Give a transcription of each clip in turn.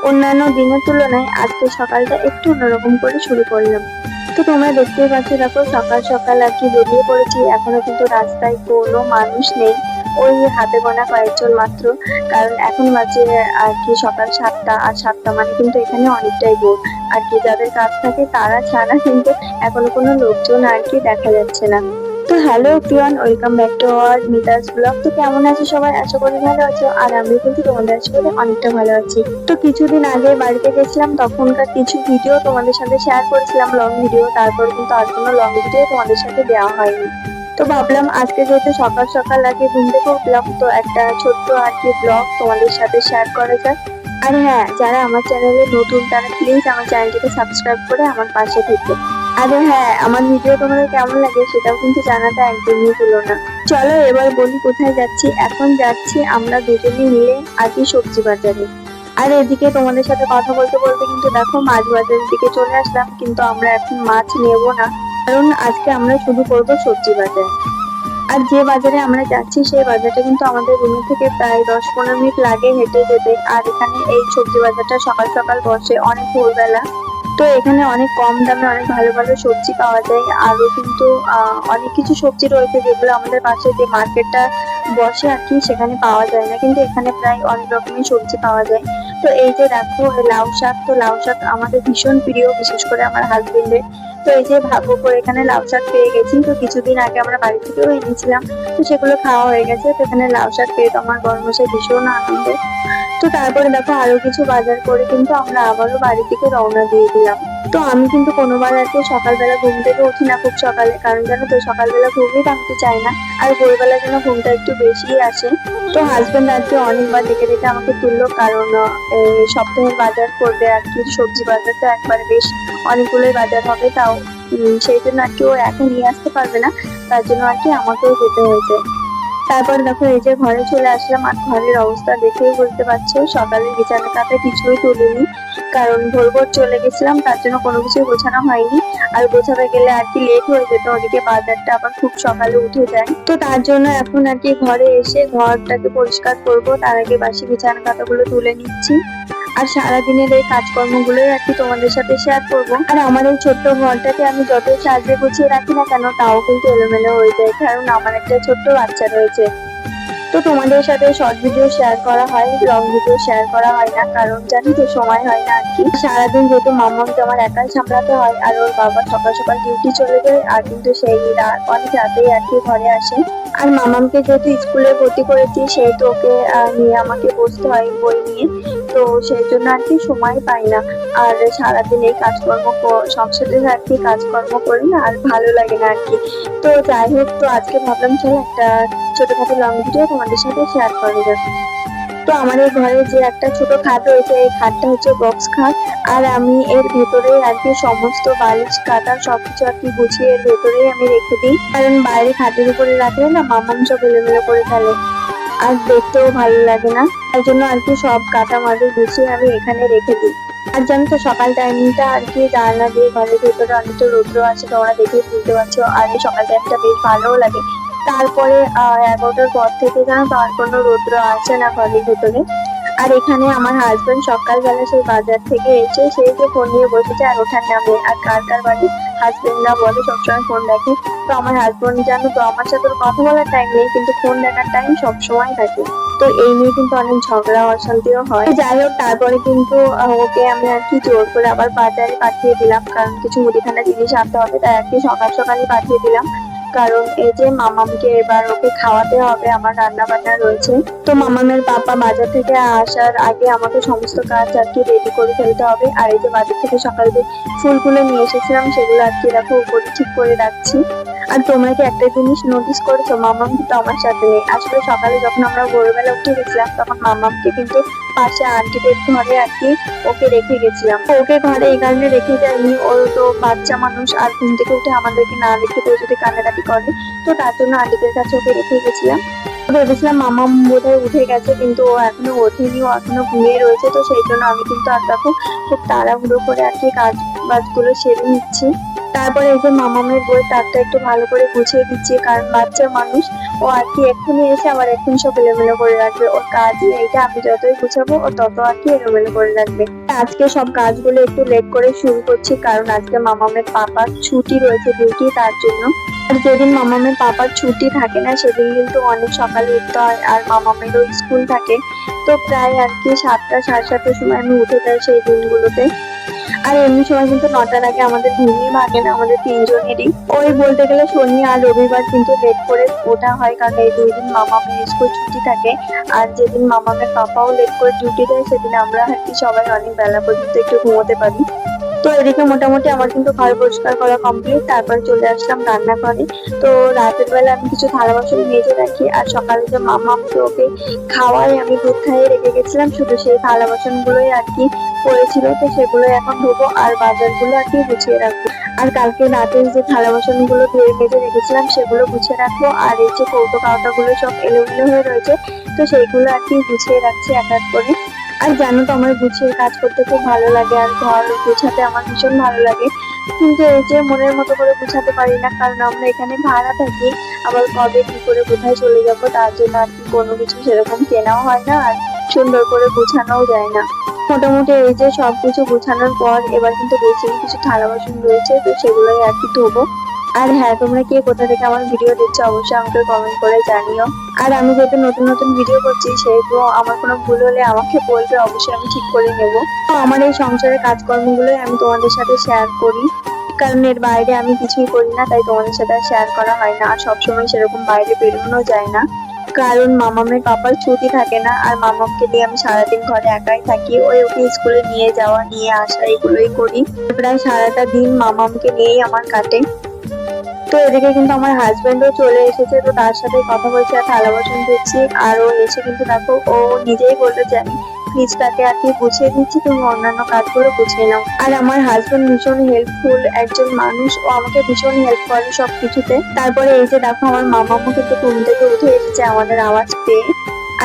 অন্যান্য দিনের তুলনায় আজকে সকালটা একটু অন্যরকম করে শুরু করলাম। তো তোমরা দেখতেই পাচ্ছ, দেখো সকাল সকাল আর কি বেরিয়ে পড়েছি। এখনো কিন্তু রাস্তায় কোনো মানুষ নেই, ওই হাতে গোনা কয়েকজন মাত্র। কারণ এখন বাজে আর কি সকাল 7টা, আর 7টা মানে কিন্তু এখানে অনেকটাই ভোর। আর কি যাদের কাজ থাকে তারা ছাড়া কিন্তু এখনো কোনো লোকজন আর কি দেখা যাচ্ছে না। তো hello everyone, welcome back to our Mita's blog. তো কেমন আছো সবাই? আশা করি ভালো আছো, আর আমি কিন্তু তোমাদের আশা করি অনেকটা ভালো আছি। তো কিছুদিন আগে বাড়িতে গেছিলাম, তখনকার কিছু ভিডিও তোমাদের সাথে শেয়ার করেছিলাম, লং ভিডিও। তারপর কিন্তু আর কোনো লং ভিডিও তোমাদের সাথে দেওয়া হয়নি। তো ভাবলাম আজকে যেহেতু সকাল সকাল আগে ঘুম থেকে উঠলাম, তো একটা ছোট্ট আর কি ব্লগ তোমাদের সাথে শেয়ার করা যাক। আর হ্যাঁ, যারা আমার চ্যানেলে নতুন তারা প্লিজ আমার চ্যানেলটিকে সাবস্ক্রাইব করে আমার পাশে থেকো। আরে হ্যাঁ, আমার ভিডিও তোমাদের কেমন লাগে সেটাও কিন্তু জানাতে একদমই ভুলো না। চলো এবার বলি কোথায় যাচ্ছি। এখন যাচ্ছি আমরা দুজনে মিলে আর কি সবজি বাজারে। আর এদিকে তোমাদের সাথে কথা বলতে বলতে কিন্তু দেখো মাছ বাজারের দিকে চলে আসলাম, কিন্তু আমরা এখন মাছ নেবো না, কারণ আজকে আমরা শুধু করবো সবজি বাজার। আর যে বাজারে আমরা যাচ্ছি সেই বাজারটা কিন্তু আমাদের রুম থেকে প্রায় 10-15 মিনিট লাগে হেঁটে যেতে। আর এখানে এই সবজি বাজারটা সকাল সকাল বসে অনেক ভোরবেলা। তো এখানে অনেক কম দামে অনেক ভালো ভালো সবজি পাওয়া যায়। আরো কিন্তু অনেক কিছু সবজি রয়েছে যেগুলো আমাদের পাশে যে মার্কেটটা বসে আর কি সেখানে পাওয়া যায় না, কিন্তু এখানে প্রায় অনেক রকমের সবজি পাওয়া যায়। তো এই যে দেখো লাউ শাক, তো লাউ শাক আমাদের ভীষণ প্রিয়, বিশেষ করে আমার হাজবেন্ডের। তো এই যে ভাগ্য করে এখানে লাউ শাক পেয়ে গেছি। তো কিছুদিন আগে আমরা বাড়ি থেকেও এনেছিলাম, তো সেগুলো খাওয়া হয়ে গেছে। তো এখানে লাউ শাক পেয়ে তো আমার বড়মশাই ভীষণ আনন্দ। তো তারপরে দেখো আরো কিছু বাজার করে কিন্তু আমরা আবারও বাড়ি থেকে রওনা দিয়ে দিলাম। তো আমি কিন্তু কোনোবার আর কি সকালবেলা ঘুম থেকে উঠি না খুব সকালে, কারণ জানো তো সকালবেলা ঘুমই ভাঙতে চাই না। আর ভোরবেলার জন্য ঘুমটা একটু বেশি আসে। তো হাজবেন্ড আর কি অনেকবার ডেকে ডেকে আমাকে তুললো, কারণ সপ্তাহের বাজার করবে আর কি, সবজি বাজার তো একবারে বেশ অনেকগুলোই বাজার হবে। তাও সেই জন্য আর কি ও একা নিয়ে আসতে পারবে না, তার জন্য আর কি আমাকেও যেতে হয়েছে। তারপর দেখো এই যে ঘরে চলে আসলাম, আর ঘরের অবস্থা দেখেই বুঝতে পারছো সকালে বিছানা কাঁথা কিছুই তুলিনি, কারণ ভোর ভোর চলে গেছিলাম, তার জন্য কোনো কিছু গোছানো হয়নি। আর গোছাতে গেলে আর কি লেট হয়ে যেত, ওদিকে বাজারটা আবার খুব সকালে উঠে যায়। তো তার জন্য এখন আর কি ঘরে এসে ঘরটাকে পরিষ্কার করব, তার আগে বাসি বিছানা কাঁথাগুলো তুলে নিচ্ছি। আর সারাদিনের এই কাজকর্মগুলোই আর কি তোমাদের সাথে শেয়ার করব। আর আমার এই ছোট্ট ঘরটাকে আমি যতই সাজিয়ে গুছিয়ে রাখি না কেন, তাও কিন্তু এলোমেলো হয়ে যায়, কারণ আমার একটা ছোট্ট বাচ্চা রয়েছে। তো তোমাদের সাথে শর্ট ভিডিও শেয়ার করা হয়, লং ভিডিও শেয়ার করা হয় না, কারণ জানি তো সময় হয় না আর কি। সারাদিন যেহেতু মামাকে আমার একাই সামলাতে হয়, আর ওর বাবা সকাল সকাল ডিউটি চলে যায়, আর কিন্তু সেই অনেক রাতেই আর কি ঘরে আসে। আর মামামকে যেহেতু স্কুলে ভর্তি করেছি, সেহেতু ওকে নিয়ে আমাকে বসতে হয় বই নিয়ে। তো সেই জন্য আর কি সময় পাই না। আর সারাদিন এই কাজকর্ম সংসারে আর কি কাজকর্ম করি না, আর ভালো লাগে না আর কি। তো যাই হোক, তো আজকে ভাবলাম চলো একটা ছোটখাটো লং ভিডিও তোমাদের সাথে শেয়ার করা যাক। তো আমার এই ঘরে যে একটা ছোট খাট রয়েছে, এই খাটটা হচ্ছে বক্স খাট। আর আমি এর ভেতরে আর কি সমস্ত বালিশ কাটা সবকিছু আর কি গুছিয়ে এর ভেতরেই আমি রেখে দিই, কারণ বাইরে খাটের উপরে রাখলে না মামাম সব এলোমেলো করে ফেলে, আর দেখতেও ভালো লাগে না। তার জন্য আর কি সব কাটা মাটি গুছিয়ে আমি এখানে রেখে দিই। আর জানো তো সকাল টাইমটা আর কি জানলা দিয়ে ঘরের ভেতরে অনেকটা রৌদ্র আছে, তোমরা দেখে বুঝতে পারছো। আর এই সকাল টাইমটা বেশ ভালোও লাগে। তারপরে 11টার পর থেকে জানো তো আর কোনো রৌদ্র আসে না ঘরের ভেতরে। আর এখানে আমার হাজবেন্ড সকালবেলা সেই বাজার থেকে এসে সেই যে ফোন নিয়ে বসেছে আর ওঠার নামে। আর কার কার বাড়ি হাজবেন্ডরা বলে সবসময় ফোন দেখে। তো আমার হাজবেন্ড জানো তো আমার সাথে কথা বলার টাইম নেই, কিন্তু ফোন দেখার টাইম সবসময় থাকে। তো এই নিয়ে কিন্তু অনেক ঝগড়া অশান্তিও হয়। যাই হোক, তারপরে কিন্তু ওকে আমি আর কি জোর করে আবার বাজারে পাঠিয়ে দিলাম, কারণ কিছু মুদিখানা জিনিস আনতে হবে, তাই আর কি সকাল সকালই পাঠিয়ে দিলাম। কারণ এই যে মামামকে এবার ওকে খাওয়াতে হবে, আমার রান্না বান্না রয়েছে। তো মামামের পাপা বাজার থেকে আসার আগে আমাকে সমস্ত কাজ আর কি রেডি করে ফেলতে হবে। আর এই যে বাজার থেকে সকালে যে ফুলগুলো নিয়ে এসেছিলাম সেগুলো আর কি দেখো উপরে ঠিক করে রাখছি। আর তোমরা কি একটা জিনিস নোটিস করেছো, মামাম কিন্তু আমার সাথে নেই। আসলে সকালে যখন আমরা ভোরবেলা উঠে গেছিলাম তখন মামামকে কিন্তু পাশে আন্টিদের ঘরে আর কি ওকে রেখে গেছিলাম। ওকে ঘরে এই কারণে রেখে যাইনি, ও তো বাচ্চা মানুষ আর ঘুম থেকে উঠে আমাদেরকে না দেখে তো যদি কান্নাকাটি করে, তো তার জন্য আন্টিদের কাছে ওকে রেখে গেছিলাম। ভেবেছিলাম মামাম বোধহয় উঠে গেছে, কিন্তু ও এখনো ওঠেনি, ও এখনো ঘুমিয়ে রয়েছে। তো সেই জন্য আমি কিন্তু আর দেখো খুব তাড়াহুড়ো করে আর কি কাজ বাজগুলো সেরে নিচ্ছি। তারপরে এই যে মামামের বইয়ের তারটা একটু ভালো করে গুছিয়ে দিচ্ছি, কারণ বাচ্চা মানুষ ও আর কি এক্ষুনি এসে আবার এক্ষুনি সব এলোমেলো করে রাখবে। ওর কাজই এইটা, আমি যতই গুছাবো ও তত আর কি এলোমেলো করে রাখবে। আজকে সব কাজগুলো একটু লেট করে শুরু করছি, কারণ আজকে মামামের পাপার ছুটি রয়েছে ডিউটি, তার জন্য। আর যেদিন মামামের পাপার ছুটি থাকে না সেদিন কিন্তু অনেক সকালে উঠতে হয়, আর মামামেরও স্কুল থাকে। তো প্রায় আর কি 7টা 7:30টার সময় আমি উঠে যাই সেই দিনগুলোতে। আর এমনি সময় কিন্তু 9টার আগে আমাদের ঘুমিয়ে ভাগে না, আমাদের তিনজনেরই। ওই বলতে গেলে শনি আর রবিবার কিন্তু লেট করে ওঠা হয়, কারণ এই 2 দিন মামামের স্কুল ছুটি থাকে। আর যেদিন মামামের পাপাও লেট করে ডিউটি দেয় সেদিন আমরা আর কি সবাই অনেক বেলা পর্যন্ত একটু ঘুমোতে পারি। তো এদিকে মোটামুটি আমার কিন্তু ঘর পরিষ্কার করা কমপ্লিট, তারপর চলে আসলাম রান্নাঘরে। তো রাতের বেলা আমি কিছু থালা বাসন মেজে রাখি, আর সকালে যে মামামকে ওকে খাওয়াই আমি দুধ খাইয়ে রেখে গেছিলাম, শুধু সেই থালা বাসন গুলোই আর কি পড়েছিল, তো সেগুলো এখন ধোবো আর বাজারগুলো আর কি গুছিয়ে রাখবো। আর কালকে রাতে যে থালা বাসন গুলো ধুয়ে মেজে রেখেছিলাম সেগুলো গুছিয়ে রাখবো। আর এই যে কৌটো কাউটা গুলো সব এলোমেলো হয়ে রয়েছে, তো সেইগুলো আর কি গুছিয়ে রাখছি এক এক করে। আর জানো তো আমার গুছিয়ে কাজ করতে খুব ভালো লাগে, আর ঘর গুছাতে আমার ভীষণ ভালো লাগে। কিন্তু এই যে মনের মতো করে গুছাতে পারি না, কারণ আমরা এখানে ভাড়া থাকি। আবার কবে কি করে কোথায় চলে যাব, তার জন্য আর কি কোনো কিছু সেরকম কেনাও হয় না, আর সুন্দর করে গুছানোও যায় না। মোটামুটি এই যে সবকিছু গুছানোর পর এবার কিন্তু বেশি কিছু থালা বাসন রয়েছে, তো সেগুলোই আর কি ধোবো। আর হ্যাঁ, তোমরা কে কোথা থেকে আমার ভিডিও দেখছো অবশ্যই আমাকে কমেন্ট করে জানিও। আর আমি যেহেতু নতুন নতুন ভিডিও করছি সেহেতু আমার কোনো ভুল হলে আমাকে বলবে, অবশ্যই আমি ঠিক করে নেব। তো আমার এই সংসারের কাজকর্মগুলোই আমি তোমাদের সাথে শেয়ার করি, কারণ এর বাইরে আমি কিছুই করি না, তাই তোমাদের সাথে শেয়ার করা হয় না। আর সবসময় সেরকম বাইরে বেরোনো যায় না, কারণ মামামের পাপার ছুটি থাকে না, আর মামামকে নিয়ে আমি সারাদিন ঘরে একাই থাকি। ওকে স্কুলে নিয়ে যাওয়া নিয়ে আসা এগুলোই করি। প্রায় সারাটা দিন মামামকে নিয়েই আমার কাটে। তো এদিকে কিন্তু আমার হাজবেন্ডও চলে এসেছে, তো তার সাথে কথা বলছি আর থালা বাসন ধুচ্ছি। আর ও এসে কিন্তু দেখো ও নিজেই বললো যে আমি ফ্রিজটাকে আর কি গুছিয়ে দিচ্ছি, তুমি অন্যান্য কাজগুলো গুছিয়ে নাও। আর আমার হাজবেন্ড ভীষণ হেল্পফুল একজন মানুষ, ও আমাকে ভীষণ হেল্প করে সবকিছুতে। তারপরে এই যে দেখো আমার মামামও কিন্তু ঘুম থেকে উঠে এসেছে আমাদের আওয়াজ পেয়ে।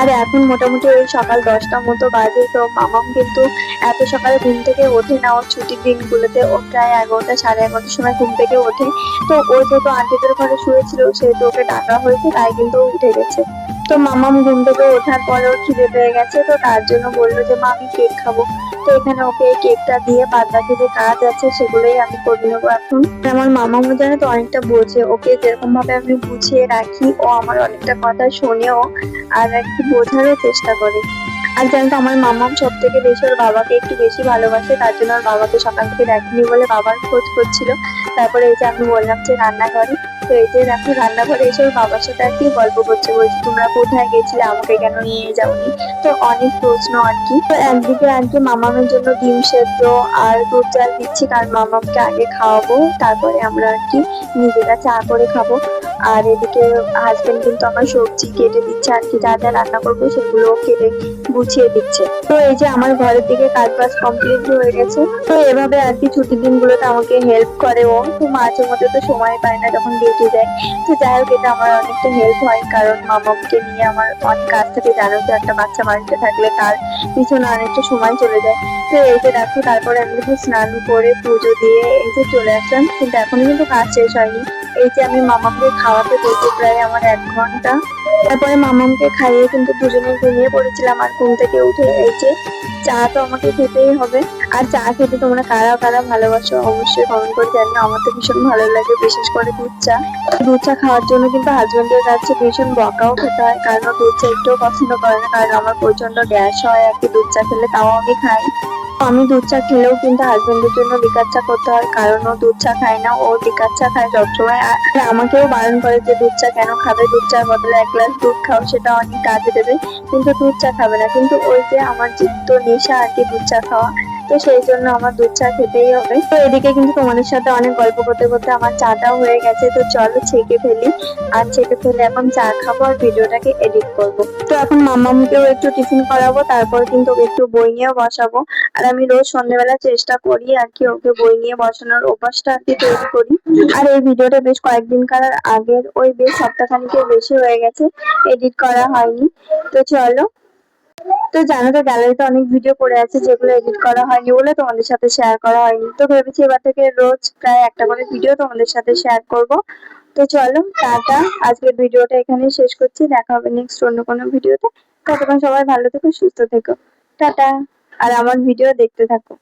আর এখন মোটামুটি ওই সকাল 10টা মতো বাজে। তো মামাম কিন্তু এত সকালে ঘুম থেকে ওঠে না, ওর ছুটির দিনগুলোতে ও প্রায় 11টা 11:30টার সময় ঘুম থেকে ওঠে। তো ও যেহেতু আন্টিদের ঘরে শুয়েছিল সেহেতু ওকে ডাকা হয়েছে, তাই কিন্তু ও উঠে গেছে। তো মামাম ঘুম থেকে ওঠার পরে ওর খিদে পেয়ে গেছে, তো তার জন্য বললো যে মা আমি কেক খাবো। তো এখানে ওকে এই কেকটা দিয়ে বাদ বাকি যে কাজ আছে সেগুলোই আমি করে নেবো এখন। আমার মামামও জানে তো অনেকটা বোঝে, ওকে যেরকম ভাবে আমি বুঝিয়ে রাখি ও আমার অনেকটা কথা শোনেও, আর একটু বোঝারও চেষ্টা করে। আর জানো তো আমার মামাম সব থেকে বেশি ওর বাবাকে একটু বেশি ভালোবাসে, তার জন্য ওর বাবাকে সকাল থেকে দেখেনি বলে বাবার খোঁজ করছিল। তারপরে এই যে আমি বললাম যে রান্নাঘরে, তো এই যে দেখো রান্নাঘরে এসে ওর বাবার সাথে আর কি গল্প করছে, বলছে তোমরা কোথায় গেছিলে, আমাকে কেন নিয়ে যাওনি। তো অনেক প্রশ্ন আর কি। তো একদিকে আর কি মামামের জন্য ডিম সেদ্ধ আর দুধ চাল দিচ্ছি, কারণ মামামকে আগে খাওয়াবো, তারপরে আমরা আর কি নিজেরা চা করে খাবো। আর এদিকে হাজবেন্ড কিন্তু আমার সবজি কেটে দিচ্ছে, আর কি যা যা রান্না করবো সেগুলো কেটে গুছিয়ে দিচ্ছে। তো এই যে আমার ঘরের দিকে কাজ বাজ কমপ্লিট হয়ে গেছে। তো এভাবে আর কি ছুটির দিনগুলোতে আমাকে হেল্প করে ও। তো মাঝে মধ্যে তো সময় পায় না যখন ডিউটি যায়। তো যাই হোক, এটা আমার অনেকটা হেল্প হয়, কারণ মামাকে নিয়ে আমার অনেক কাজ থাকে। জানো তো একটা বাচ্চা বাড়িতে থাকলে তার পিছনে অনেকটা সময় চলে যায়। তো এই যে দেখো তারপরে আমি কিন্তু স্নান করে পুজো দিয়ে এই যে চলে আসলাম, কিন্তু এখনো কিন্তু কাজ শেষ হয়নি। এই যে আমি মামাকে খাওয়াতে বলতে প্রায় আমার 1 ঘন্টা। তারপরে মামামকে খাইয়ে কিন্তু দুজনে ঘুমিয়ে পড়েছিলাম। আর ঘুম থেকে উঠে এই যে চা তো আমাকে খেতেই হবে। আর চা খেতে তোমরা কারা কারা ভালোবাসো অবশ্যই কমেন্ট করে জানিও। আমার তো ভীষণ ভালো লাগে, বিশেষ করে দুধ চা। দুধ চা খাওয়ার জন্য কিন্তু হাজবেন্ডের কাছে ভীষণ বকাও খেতে হয়, কারণ ও দুধ চা একটুও পছন্দ করে না, কারণ আমার প্রচন্ড গ্যাস হয় আর কি দুধ চা খেলে, তাও আমি খাই। আমি দুধ চা খেলেও কিন্তু হাজবেন্ডের জন্য লিকার চা করতে হয়, কারণ ও দুধ চা খায় না, ও লিকার চা খায় সবসময়। আর আমাকেও বারণ করে যে দুধ চা কেন খাবে, দুধ চার বদলে 1 গ্লাস দুধ খাও, সেটা অনেক কাজে দেবে, কিন্তু দুধ চা খাবে না। কিন্তু ওই যে আমার জিদ্দ নেশা আর কি দুধ চা খাওয়া, তো সেই জন্য আমার দুধ চা খেতেই হবে। তো এদিকে কিন্তু তোমাদের সাথে অনেক গল্প করতে করতে আমার চাটাও হয়ে গেছে, তো চলো ছেঁকে ফেলি। আর ছেঁকে ফেলে এখন চা খাবো আর ভিডিওটাকে এডিট করব। তো এখন মাম্মামকেও একটু টিফিন করাবো, তারপর কিন্তু ওকে একটু বই নিয়েও বসাবো। আর আমি রোজ সন্ধ্যেবেলা চেষ্টা করি আর কি ওকে বই নিয়ে বসানোর অভ্যাসটা আর কি তৈরি করি। আর এই ভিডিওটা বেশ কয়েকদিনকার আগের, ওই বেশ সপ্তাহখানেকের বেশি হয়ে গেছে এডিট করা হয়নি। তো চলো, তো জানো তো গ্যালারিতে অনেক ভিডিও পড়ে আছে যেগুলো এডিট করা হয়নি বলে তোমাদের সাথে শেয়ার করা হয়নি। তো ভেবেছি এবার থেকে রোজ প্রায় একটা করে ভিডিও তোমাদের সাথে শেয়ার করব। তো চলো টাটা, আজকের ভিডিওটা এখানেই শেষ করছি, দেখা হবে নেক্সট অন্য কোনো ভিডিওতে। ততক্ষণ সবাই ভালো থেকো, সুস্থ থেকো, টাটা। আর আমার ভিডিও দেখতে থাকো।